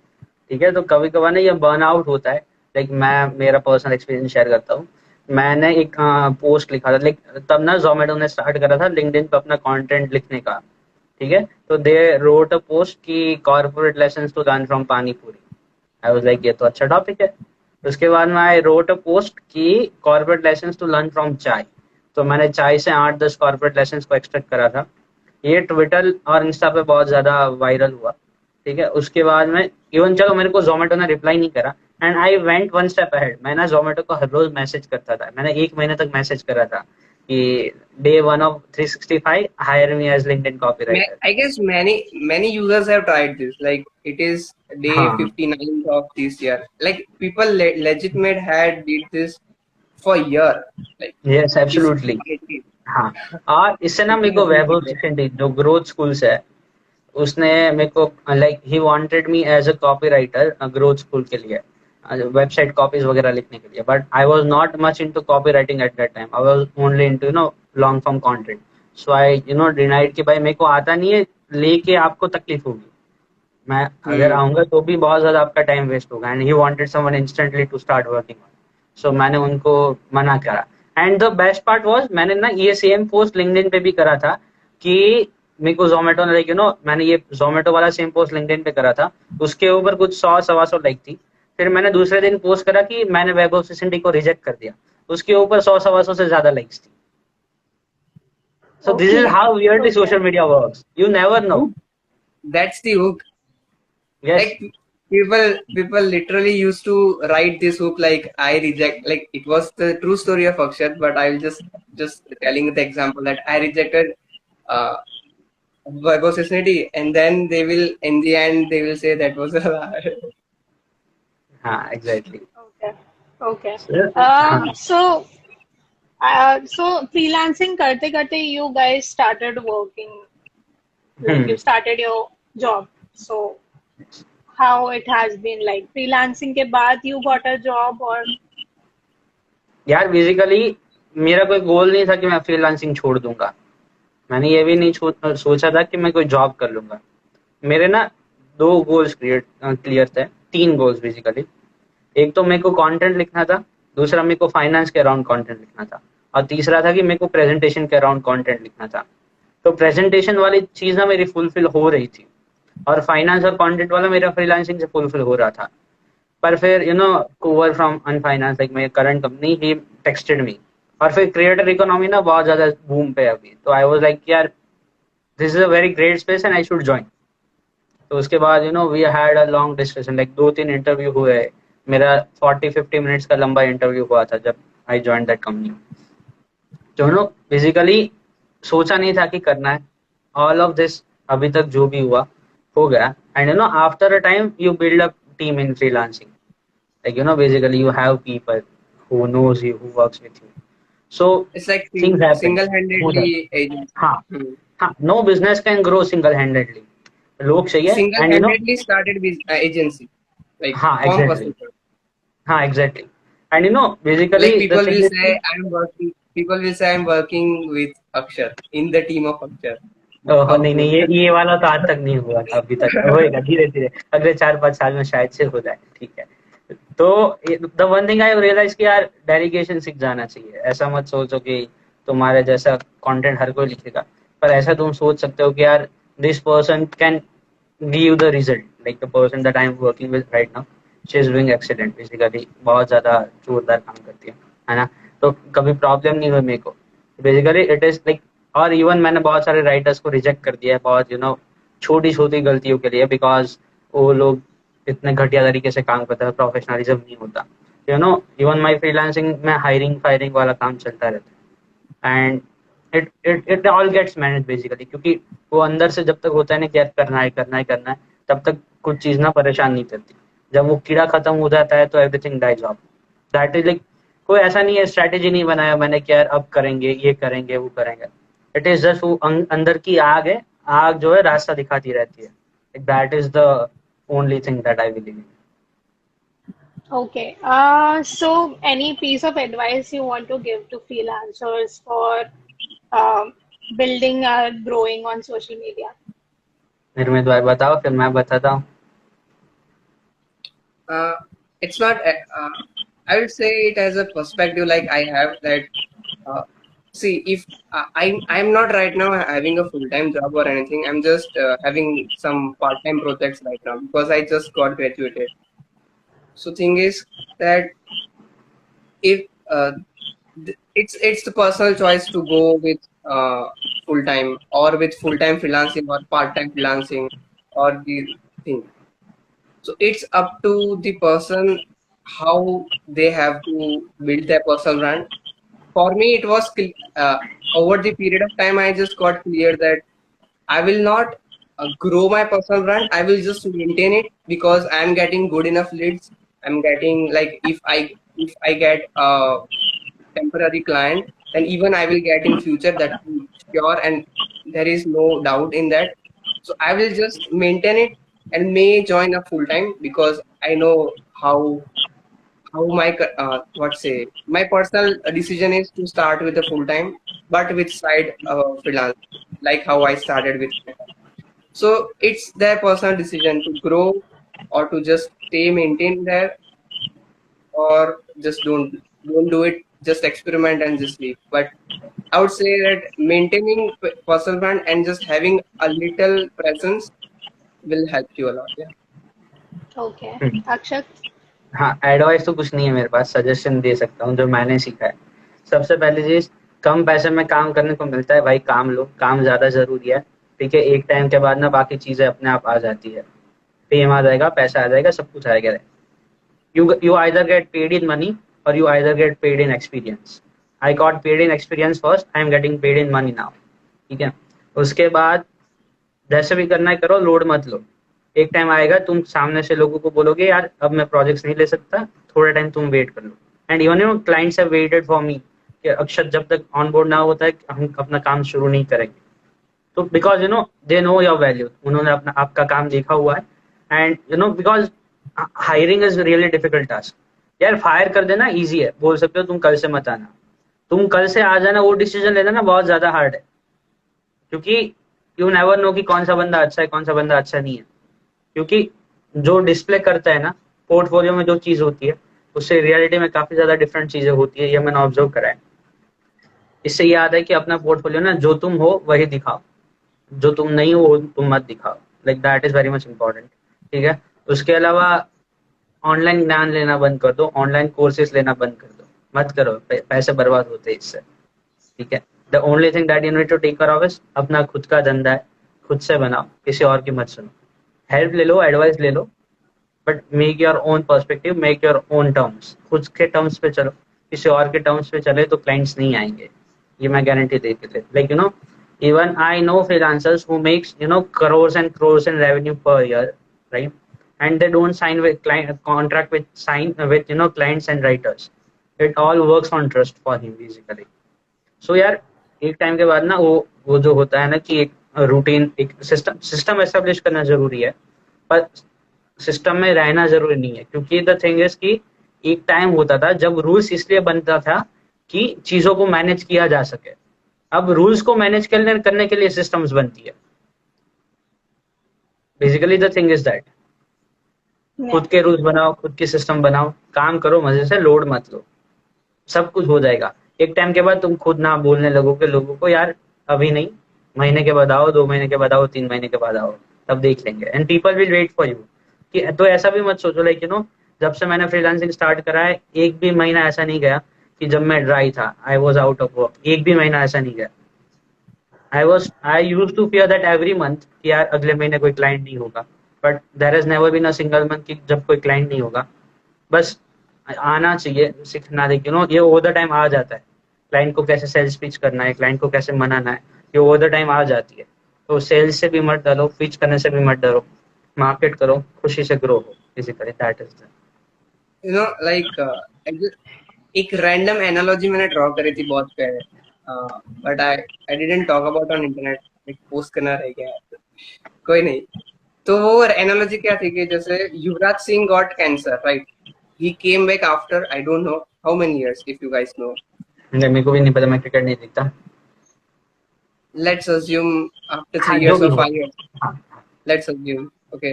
ठीक है, तो कभी कभार ना ये बर्न आउट होता है। लाइक मैं मेरा पर्सनल एक्सपीरियंस शेयर करता हूँ। मैंने एक पोस्ट लिखा था, लाइक तब ना जोमेटो ने स्टार्ट करा था लिंक्डइन पे अपना कंटेंट लिखने का। ठीक है, तो दे रोट अ पोस्ट की corporate lessons to learn from pani puri. I was like ये तो अच्छा टॉपिक है। उसके बाद में आई रोट अ पोस्ट की corporate lessons to learn from chai. तो मैंने चाय से 8-10 कॉर्पोरेट लेसन्स को एक्सट्रैक्ट करा था। ये ट्विटर और इंस्टा पे बहुत ज्यादा वायरल हुआ। ठीक है, उसके बाद में इवन चलो मेरे को जोमेटो ने रिप्लाई नहीं करा, and I went one step ahead. मैं ना जोमेटो को हर रोज मैसेज करता था। मैंने 1 महीने तक मैसेज करा था कि day 1 of 365 hire me as LinkedIn copywriter. I guess many users have tried this. Like it is day हाँ, 59 of this year. Like people legitimate had did this for year. Like yes absolutely. despite it, हाँ, और इससे ना मेरे people को have been Vaibhav doing Singh जो growth school से है, उसने मेरे को like he wanted me as a copywriter growth school के लिए, वेबसाइट कॉपीज वगैरह लिखने के लिए। But I was not much into copywriting at that time. I was only into long form content. So I denied कि भाई मेरे को आता नहीं है, लेके आपको तकलीफ होगी। मैं अगर Hmm. आऊंगा तो भी बहुत ज्यादा आपका टाइम वेस्ट होगा, and he wanted someone instantly to start working on. So मैंने उनको मना करा। And the best part was मैंने ना ये सेम पोस्ट लिंक्डइन पे भी करा था कि मेरे को जोमेटो ने मैंने ये जोमेटो वाला सेम पोस्ट लिंक्डइन पे करा था। उसके ऊपर कुछ 100 सवा 100 लाइक थी। फिर मैंने दूसरे दिन पोस्ट करा कि मैंने वैभव सिंडी को रिजेक्ट कर दिया। उसके ऊपर 100 सवा 100 से ज्यादा लाइक्स थी। So this is Okay. How weirdly Okay. Social media works, you never know. Hook. That's the hook. Yes. Like people literally used to write this hook like I reject. Like it was the true story of Akshat, but I will just telling the example that I rejected uh Vaibhav, and then they will in the end they will say that was a lie. हाँ, exactly. Okay. Okay. हाँ। So freelancing करते करते you guys started working, like you hmm. started your job. So how it has been like freelancing के बाद you got a job or यार basically मेरा कोई गोल नहीं था कि मैं फ्रीलांसिंग छोड़ दूंगा। मैंने ये भी नहीं सोचा था कि मैं कोई जॉब कर लूंगा। मेरे ना 2 गोल्स क्लियर थे, 3 गोल्स बेसिकली। एक तो मेरे को कंटेंट लिखना था, दूसरा मेरे को फाइनेंस के अराउंड कंटेंट लिखना था, और तीसरा था कि मेरे को प्रेजेंटेशन के अराउंड कंटेंट लिखना था। तो प्रेजेंटेशन वाली चीज ना मेरी फुलफिल हो रही थी, और फाइनेंस और कंटेंट वाला मेरा फ्रीलांसिंग से फुलफिल हो रहा था। पर फिर कोवर फ्रॉम अनफाइनेंस like my current company he texted me. और फिर क्रिएटर इकोनॉमी ना बहुत ज्यादा बूम पे है अभी, तो आई वाज लाइक यार this is a very great space and I should join. तो उसके बाद we had a long discussion, like 2-3 interview हुए। मेरा 40-50 मिनट्स का लंबा इंटरव्यू हुआ था जब आई ज्वाइन दैट कंपनी। तो बेसिकली सोचा नहीं था कि करना है। ऑल ऑफ दिस अभी तक जो भी हुआ हो गया, and after a time you build a team in freelancing, like basically you have people who knows you, who works with you, so It's like things happen smooth है। single-handedly agency. हाँ Hmm. हाँ, no business can grow single handedly, लोग चाहिए, and Single-handedly started with agency, like हाँ from exactly, person to person. हाँ exactly, and Like basically the people thing will is say I'm working. People will say I'm working with Akshar in the team of Akshar. ओहो How नहीं नहीं, cool. ये वाला तो आज तक नहीं हुआ था, अभी तक होएगा धीरे धीरे, अगले 4-5 साल में शायद से हो जाए, ठीक है। तो the one thing I realise कि यार डेलीगेशन सीख जाना चाहिए। ऐसा मत सोचो कि तुम्हारे जैसा कंटेंट हर कोई लिखेगा, पर ऐसा तुम सोच सकते हो कि यार this person can give the result, like the person that I am working with right now, she is doing excellent, basically बहुत ज्यादा जोरदार काम करती है ना। तो कभी प्रॉब्लम नहीं हुई मेरे को, बेसिकली इट इज लाइक, और इवन मैंने बहुत सारे राइटर्स को रिजेक्ट कर दिया है बहुत छोटी छोटी गलतियों के लिए, बिकॉज वो लोग इतने घटिया तरीके से काम करता है, प्रोफेशनलिज्म नहीं होता। इवन माई फ्रीलांसिंग में हायरिंग फायरिंग वाला काम चलता रहता है, and it all gets manage basically, क्योंकि वो अंदर से जब तक होता है ना कि यार करना है करना है करना है, तब तक कुछ चीज ना परेशान नहीं करती। जब वो कीड़ा खत्म हो जाता है तो everything dies off. That is like, कोई ऐसा नहीं है, स्ट्रैटेजी नहीं बनाया मैंने कि यार अब करेंगे ये करेंगे वो करेंगे, इट इज जस्ट वो अंदर की आग है, आग जो है रास्ता दिखाती रहती है, that is the only thing that I believe in. Okay. So any piece of advice you want to give to freelancers for um, building or growing on social media? निर्मित भाई बताओ, फिर मैं बताता हूँ। Uh, it's not. I would say it as a perspective. Like I have that. Uh, See, if I'm not right now having a full-time job or anything. I'm just having some part-time projects right now because I just got graduated. So thing is that if it's the personal choice to go with full time or with full time freelancing or part time freelancing or the thing. So it's up to the person how they have to build their personal brand. For me, it was over the period of time I just got clear that I will not grow my personal brand. I will just maintain it because I'm getting good enough leads. I'm getting like if I get temporary client, then even I will get in future that I'm sure and there is no doubt in that. So I will just maintain it and may join a full time because I know how my what say my personal decision is to start with a full time but with side freelance like how I started with. So it's their personal decision to grow or to just stay maintain there or just don't do it, just experiment and just leave. But I would say that maintaining personal brand and just having a little presence will help you a lot. Yeah. Okay. Akshat? हाँ, advice तो कुछ नहीं है मेरे पास, suggestion दे सकता हूँ जो मैंने सीखा है। सबसे पहली चीज, कम पैसे में काम करने को मिलता है भाई, काम लो, काम ज्यादा जरूरी है, ठीक है। एक टाइम के बाद ना बाकी चीजें अपने आप आ जाती है, फेम आ जाएगा, पैसा आ जाएगा, सब कुछ आएगा। you either get paid in money or you either get paid in experience. I got paid in experience first, I am getting paid in money now, ठीक है। उसके बाद जैसे भी करना है करो, लोड मत लो। एक टाइम आएगा तुम सामने से लोगों को बोलोगे यार अब मैं प्रोजेक्ट्स नहीं ले सकता, थोड़ा टाइम तुम वेट कर लो। And even clients have waited for me कि अक्षत जब तक ऑन बोर्ड ना होता है हम अपना काम शुरू नहीं करेंगे। तो because they know your value, उन्होंने अपना आपका काम देखा हुआ है। And because hiring is really difficult task. यार फायर कर देना इजी है, बोल सकते हो तुम कल से मत आना, तुम कल से आ जाना, वो डिसीजन लेना ना बहुत ज्यादा हार्ड है, क्योंकि यू नेवर नो कि कौन सा बंदा अच्छा है कौन सा बंदा अच्छा नहीं है। क्योंकि जो डिस्प्ले करता है ना पोर्टफोलियो में जो चीज होती है, उससे रियलिटी में काफी ज्यादा डिफरेंट चीजें होती है, ये मैंने ऑब्जर्व करा है। इससे याद है कि अपना पोर्टफोलियो ना जो तुम हो वही दिखाओ, जो तुम नहीं हो तुम मत दिखाओ, like that is very much important, ठीक है। उसके अलावा ऑनलाइन ज्ञान लेना बंद कर दो, ऑनलाइन कोर्सेज लेना बंद कर दो, मत करो, पैसे बर्बाद होते हैं इससे, ठीक है। The only thing that you need to take care of is अपना खुद का धंधा है, खुद से बनाओ, किसी और की मत सुनो। हेल्प ले लो, एडवाइस ले लो, but make your own perspective, make your own terms, खुद के टर्म्स पे चलो। किसी और के टर्म्स पे चले तो क्लाइंट्स नहीं आएंगे, ये मैं गारंटी दे के like Even I know freelancers who makes crores and crores in revenue per year, right? And they don't sign with client contract with sign with clients and writers. It all works on trust for him basically. So यार एक time के बाद ना वो जो होता है ना कि एक रूटीन एक सिस्टम एस्टेब्लिश करना जरूरी है, पर सिस्टम में रहना जरूरी नहीं है, क्योंकि द थिंग इज कि एक टाइम होता था जब रूल्स इसलिए बनता था कि चीजों को मैनेज किया जा सके। अब रूल्स को मैनेज करने के लिए सिस्टम्स बनती है। Basically the thing is that खुद के रूल्स बनाओ, खुद की सिस्टम बनाओ, काम करो मजे से, लोड मत लो, सब कुछ हो जाएगा। एक टाइम के बाद तुम खुद ना बोलने लगोगे लोगों को यार अभी नहीं, महीने के बाद आओ, 2 महीने के बाद आओ, 3 महीने के बाद आओ, तब देख लेंगे, and people will wait for you. कि तो ऐसा भी मत सोचो लाइक जब से मैंने फ्रीलांसिंग स्टार्ट करा है एक भी महीना ऐसा नहीं गया कि जब मैं ड्राई था, I was out of work, एक भी महीना ऐसा नहीं गया। I use to fear that every month कि यार अगले महीने कोई क्लाइंट नहीं होगा, but there has never been a single month कि जब कोई क्लाइंट नहीं होगा। बस आना चाहिए, सीखना देखिए ये ओवर द टाइम आ जाता है। क्लाइंट को कैसे सेल्स पिच करना है, क्लाइंट को कैसे मनाना है, ये ओवर द टाइम आ जाती है। तो सेल्स से भी मत डरो, पिच करने से भी मत डरो, मार्केट करो, खुशी से ग्रो हो, बेसिकली दैट इज लाइक एक रैंडम एनालॉजी मैंने ड्रॉ करी थी बहुत पहले, but I didn't talk about on internet, एक पोस्ट करना रह गया है, कोई नहीं। तो वो एनालॉजी क्या थी कि जैसे Yuvraj Singh got cancer, right? He came back after I don't know how many years, if you guys know. मेरे को भी नहीं पता, मैं क्रिकेट नहीं देखता। Let's assume after हाँ 3 जो years भी or हो। 5 years. हाँ Let's assume, okay.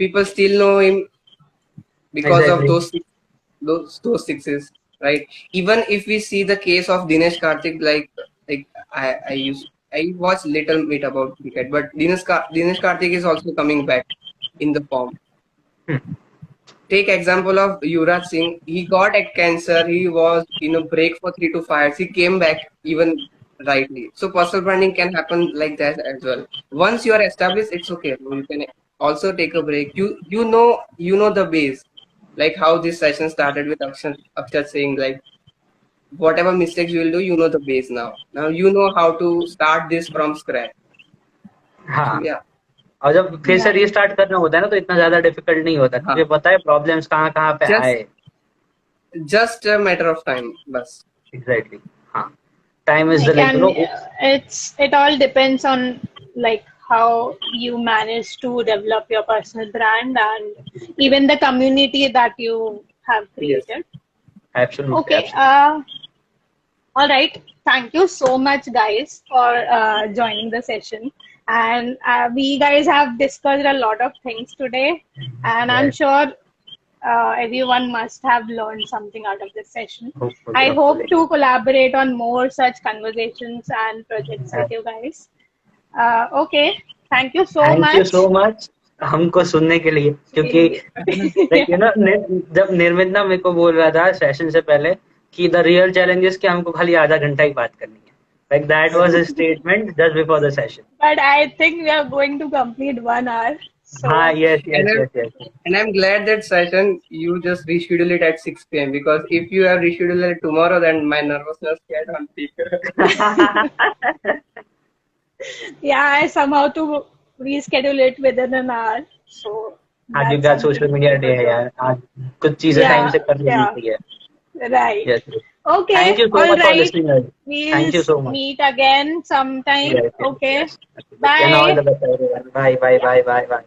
People still know him because of exactly. those sixes, right? Even if we see the case of Dinesh Karthik, like I watch little bit about cricket, but Dinesh Karthik is also coming back in the form. Take example of Yuvraj Singh. He got a cancer. He was in a break for 3 to 5 years. He came back even rightly. So personal branding can happen like that as well. Once you are established, it's okay. You can also take a break. You know the base, like how this session started with Akshat saying like whatever mistakes you will do, you know the base now. Now you know how to start this from scratch. So हाँ, yeah, और जब फिर से Right. Restart करना होता है ना तो इतना ज्यादा डिफिकल्ट नहीं होता, हाँ, क्योंकि पता है प्रॉब्लम्स कहाँ कहाँ पे just आए। just a matter of time, bas. Exactly. हाँ, time is the Like, like and it all depends on like how you manage to develop your personal brand and even the community that you have Yes. created. Absolutely Okay. Absolutely. All right. Thank you so much, guys, for joining the session. And we guys have discussed a lot of things today, and I'm sure everyone must have learned something out of this session. Hopefully, I hope hopefully. to collaborate on more such conversations and projects with you guys. Okay. Thank you so thank you much. So much हमको सुनने के लिए, क्योंकि like जब निर्मित ना मेरे को बोल रहा था सेशन से पहले कि द रियल चैलेंज इज कि हमको खाली आधा घंटा ही बात करनी है, like that was a statement just before the session. But I think we are going to complete 1 hour. हाँ, So, yes And yes I'm, yes yes. and I'm glad that session you just reschedule it at 6 p.m. because if you have rescheduled it tomorrow, then my nervousness get on peak. yeah, I somehow to reschedule it within an hour. So आज that's का social something media day super है good. यार, आज कुछ चीजें time Yeah, से कर लेनी yeah, चाहिए। right. Yes, Okay, thank you so all much for right. Listening us. We'll thank you so much. meet again sometime. Yes yes Okay, yes, and all bye. The best everyone. Bye bye bye bye bye.